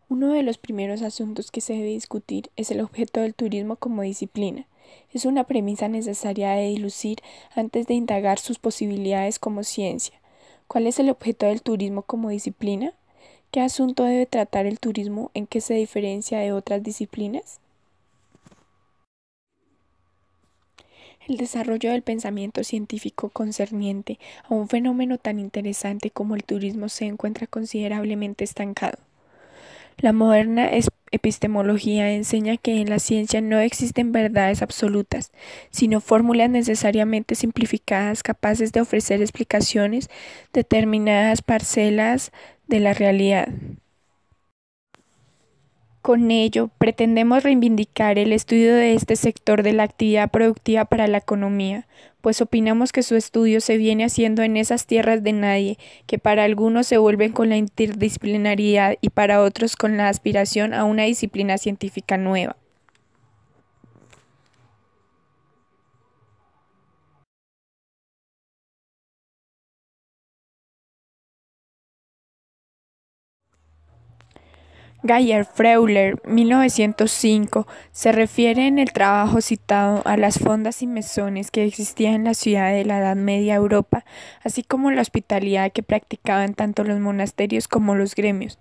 Uno de los primeros asuntos que se debe discutir es el objeto del turismo como disciplina. Es una premisa necesaria de dilucir antes de indagar sus posibilidades como ciencia. ¿Cuál es el objeto del turismo como disciplina? ¿Qué asunto debe tratar el turismo? ¿En qué se diferencia de otras disciplinas? El desarrollo del pensamiento científico concerniente a un fenómeno tan interesante como el turismo se encuentra considerablemente estancado. La moderna epistemología enseña que en la ciencia no existen verdades absolutas, sino fórmulas necesariamente simplificadas capaces de ofrecer explicaciones determinadas parcelas de la realidad. Con ello, pretendemos reivindicar el estudio de este sector de la actividad productiva para la economía, pues opinamos que su estudio se viene haciendo en esas tierras de nadie, que para algunos se vuelven con la interdisciplinariedad y para otros con la aspiración a una disciplina científica nueva. Geyer Freuler, 1905, se refiere en el trabajo citado a las fondas y mesones que existían en la ciudad de la Edad Media Europa, así como la hospitalidad que practicaban tanto los monasterios como los gremios.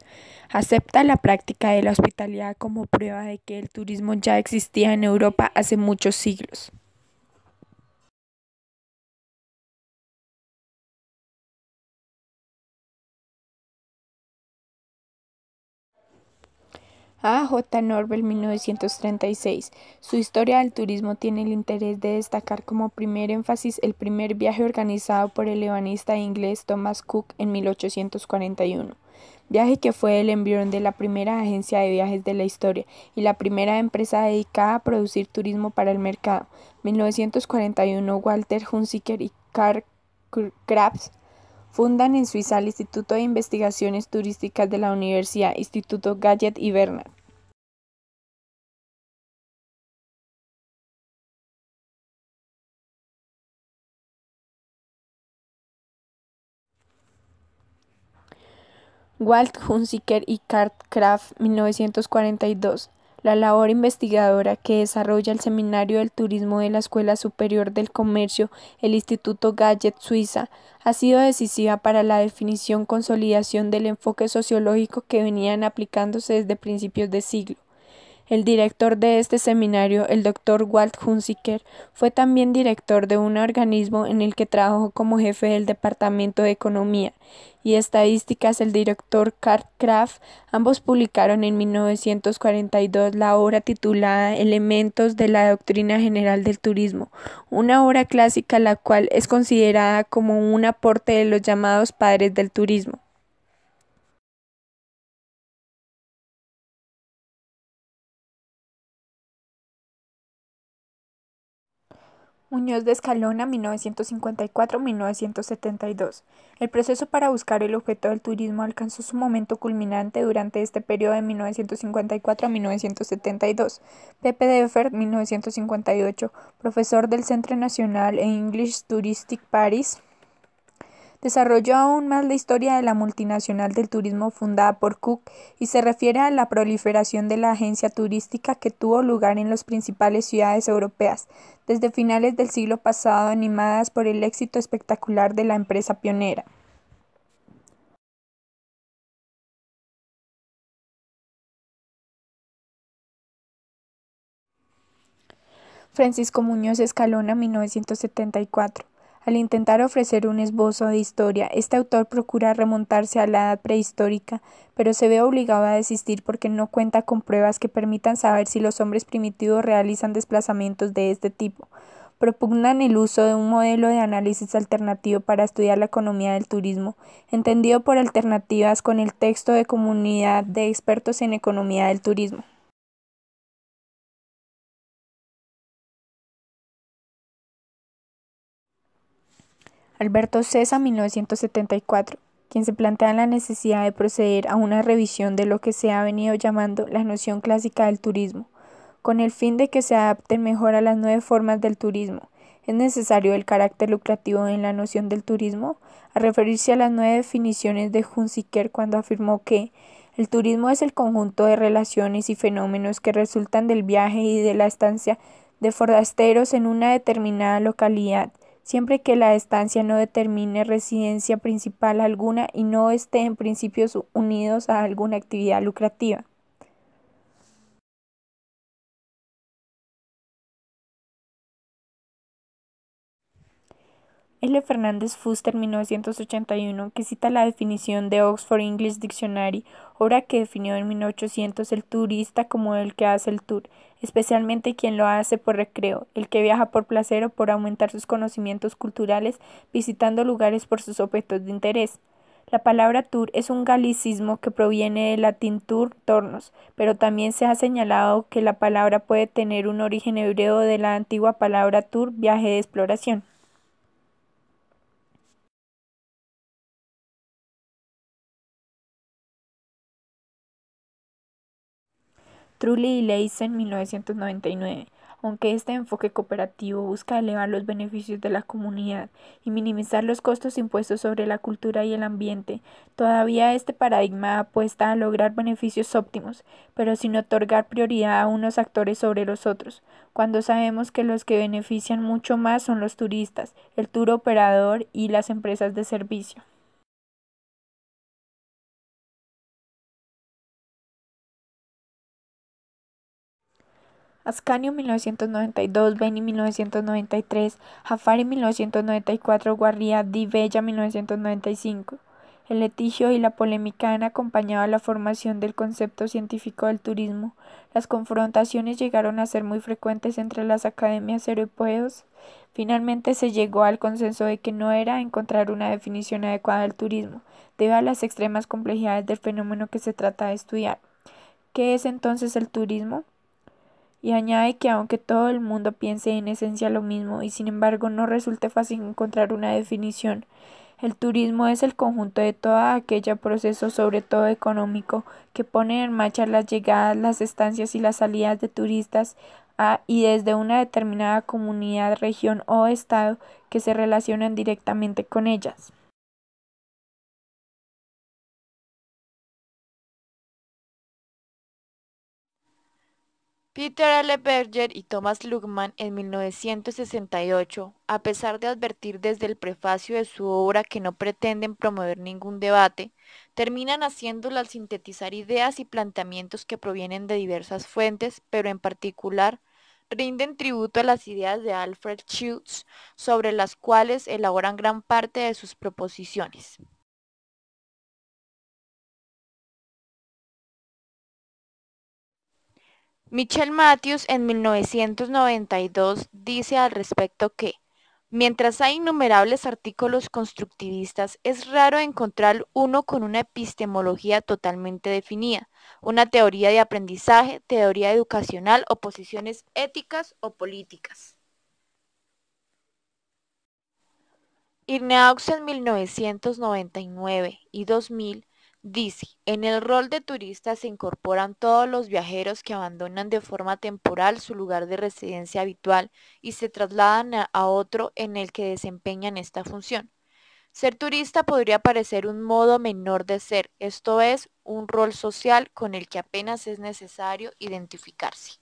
Acepta la práctica de la hospitalidad como prueba de que el turismo ya existía en Europa hace muchos siglos. A. J. Norbert, 1936. Su historia del turismo tiene el interés de destacar como primer énfasis el primer viaje organizado por el ebanista inglés Thomas Cook en 1841, viaje que fue el embrión de la primera agencia de viajes de la historia y la primera empresa dedicada a producir turismo para el mercado. 1941, Walter Hunziker y Karl Kraft fundan en Suiza el Instituto de Investigaciones Turísticas de la Universidad, Instituto Gallet y Bernard. Walt Hunziker y Karl Kraft, 1942. La labor investigadora que desarrolla el Seminario del Turismo de la Escuela Superior del Comercio, el Instituto Gallet, Suiza, ha sido decisiva para la definición y consolidación del enfoque sociológico que venían aplicándose desde principios de siglo. El director de este seminario, el Dr. Walt Hunziker, fue también director de un organismo en el que trabajó como jefe del Departamento de Economía y Estadísticas el director Karl Kraft. Ambos publicaron en 1942 la obra titulada Elementos de la Doctrina General del Turismo, una obra clásica la cual es considerada como un aporte de los llamados padres del turismo. Muñoz de Escalona, 1954-1972. El proceso para buscar el objeto del turismo alcanzó su momento culminante durante este periodo de 1954 a 1972. Pepe Defert, 1958, profesor del Centre National e English Touristic Paris, desarrolló aún más la historia de la multinacional del turismo fundada por Cook y se refiere a la proliferación de la agencia turística que tuvo lugar en las principales ciudades europeas desde finales del siglo pasado, animadas por el éxito espectacular de la empresa pionera. Francisco Muñoz Escalona, 1974. Al intentar ofrecer un esbozo de historia, este autor procura remontarse a la edad prehistórica, pero se ve obligado a desistir porque no cuenta con pruebas que permitan saber si los hombres primitivos realizan desplazamientos de este tipo. Propugnan el uso de un modelo de análisis alternativo para estudiar la economía del turismo, entendido por alternativas con el texto de Comunidad de Expertos en Economía del Turismo. Alberto Cesa, 1974, quien se plantea la necesidad de proceder a una revisión de lo que se ha venido llamando la noción clásica del turismo, con el fin de que se adapten mejor a las nuevas formas del turismo. ¿Es necesario el carácter lucrativo en la noción del turismo? A referirse a las nueve definiciones de Hunziker cuando afirmó que El turismo es el conjunto de relaciones y fenómenos que resultan del viaje y de la estancia de forasteros en una determinada localidad, siempre que la estancia no determine residencia principal alguna y no esté en principios unidos a alguna actividad lucrativa. L. Fernández Fuster, 1981, que cita la definición de Oxford English Dictionary, obra que definió en 1800 el turista como el que hace el tour, especialmente quien lo hace por recreo, el que viaja por placer o por aumentar sus conocimientos culturales, visitando lugares por sus objetos de interés. La palabra tour es un galicismo que proviene del latín tur, tornos, pero también se ha señalado que la palabra puede tener un origen hebreo de la antigua palabra tour, viaje de exploración. Trulli y Leysen, 1999. Aunque este enfoque cooperativo busca elevar los beneficios de la comunidad y minimizar los costos impuestos sobre la cultura y el ambiente, todavía este paradigma apuesta a lograr beneficios óptimos, pero sin otorgar prioridad a unos actores sobre los otros, cuando sabemos que los que benefician mucho más son los turistas, el tour operador y las empresas de servicio. Ascanio 1992, Beni 1993, Jafari 1994, Guarria Di Bella 1995. El litigio y la polémica han acompañado a la formación del concepto científico del turismo. Las confrontaciones llegaron a ser muy frecuentes entre las academias europeas. Finalmente se llegó al consenso de que no era encontrar una definición adecuada del turismo, debido a las extremas complejidades del fenómeno que se trata de estudiar. ¿Qué es entonces el turismo? Y añade que aunque todo el mundo piense en esencia lo mismo y sin embargo no resulte fácil encontrar una definición, el turismo es el conjunto de todo aquel proceso, sobre todo económico, que pone en marcha las llegadas, las estancias y las salidas de turistas a y desde una determinada comunidad, región o estado que se relacionan directamente con ellas. Peter L. Berger y Thomas Luhmann en 1968, a pesar de advertir desde el prefacio de su obra que no pretenden promover ningún debate, terminan haciéndolo al sintetizar ideas y planteamientos que provienen de diversas fuentes, pero en particular rinden tributo a las ideas de Alfred Schultz, sobre las cuales elaboran gran parte de sus proposiciones. Michelle Matthews en 1992 dice al respecto que, mientras hay innumerables artículos constructivistas, es raro encontrar uno con una epistemología totalmente definida, una teoría de aprendizaje, teoría educacional o posiciones éticas o políticas. Irneaux en 1999 y 2000 dice, en el rol de turista se incorporan todos los viajeros que abandonan de forma temporal su lugar de residencia habitual y se trasladan a otro en el que desempeñan esta función. Ser turista podría parecer un modo menor de ser, esto es, un rol social con el que apenas es necesario identificarse.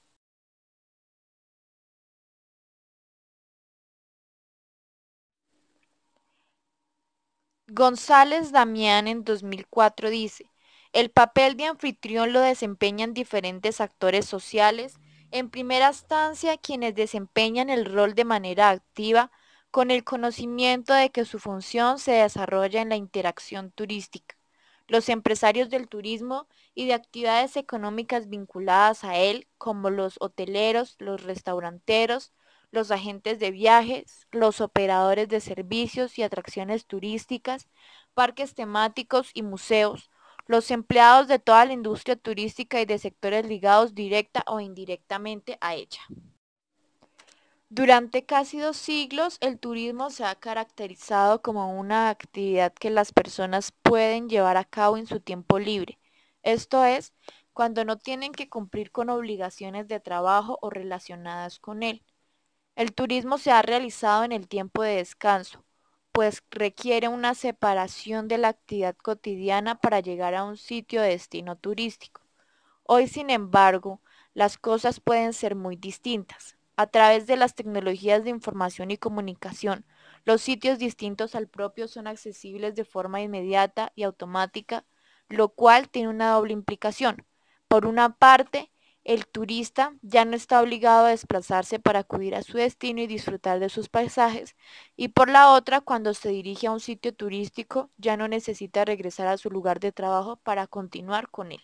González Damián en 2004 dice, el papel de anfitrión lo desempeñan diferentes actores sociales, en primera instancia quienes desempeñan el rol de manera activa, con el conocimiento de que su función se desarrolla en la interacción turística. Los empresarios del turismo y de actividades económicas vinculadas a él, como los hoteleros, los restauranteros, los agentes de viajes, los operadores de servicios y atracciones turísticas, parques temáticos y museos, los empleados de toda la industria turística y de sectores ligados directa o indirectamente a ella. Durante casi 2 siglos, el turismo se ha caracterizado como una actividad que las personas pueden llevar a cabo en su tiempo libre, esto es, cuando no tienen que cumplir con obligaciones de trabajo o relacionadas con él. El turismo se ha realizado en el tiempo de descanso, pues requiere una separación de la actividad cotidiana para llegar a un sitio de destino turístico. Hoy, sin embargo, las cosas pueden ser muy distintas. A través de las tecnologías de información y comunicación, los sitios distintos al propio son accesibles de forma inmediata y automática, lo cual tiene una doble implicación. Por una parte, el turista ya no está obligado a desplazarse para acudir a su destino y disfrutar de sus paisajes, y por la otra, cuando se dirige a un sitio turístico, ya no necesita regresar a su lugar de trabajo para continuar con él.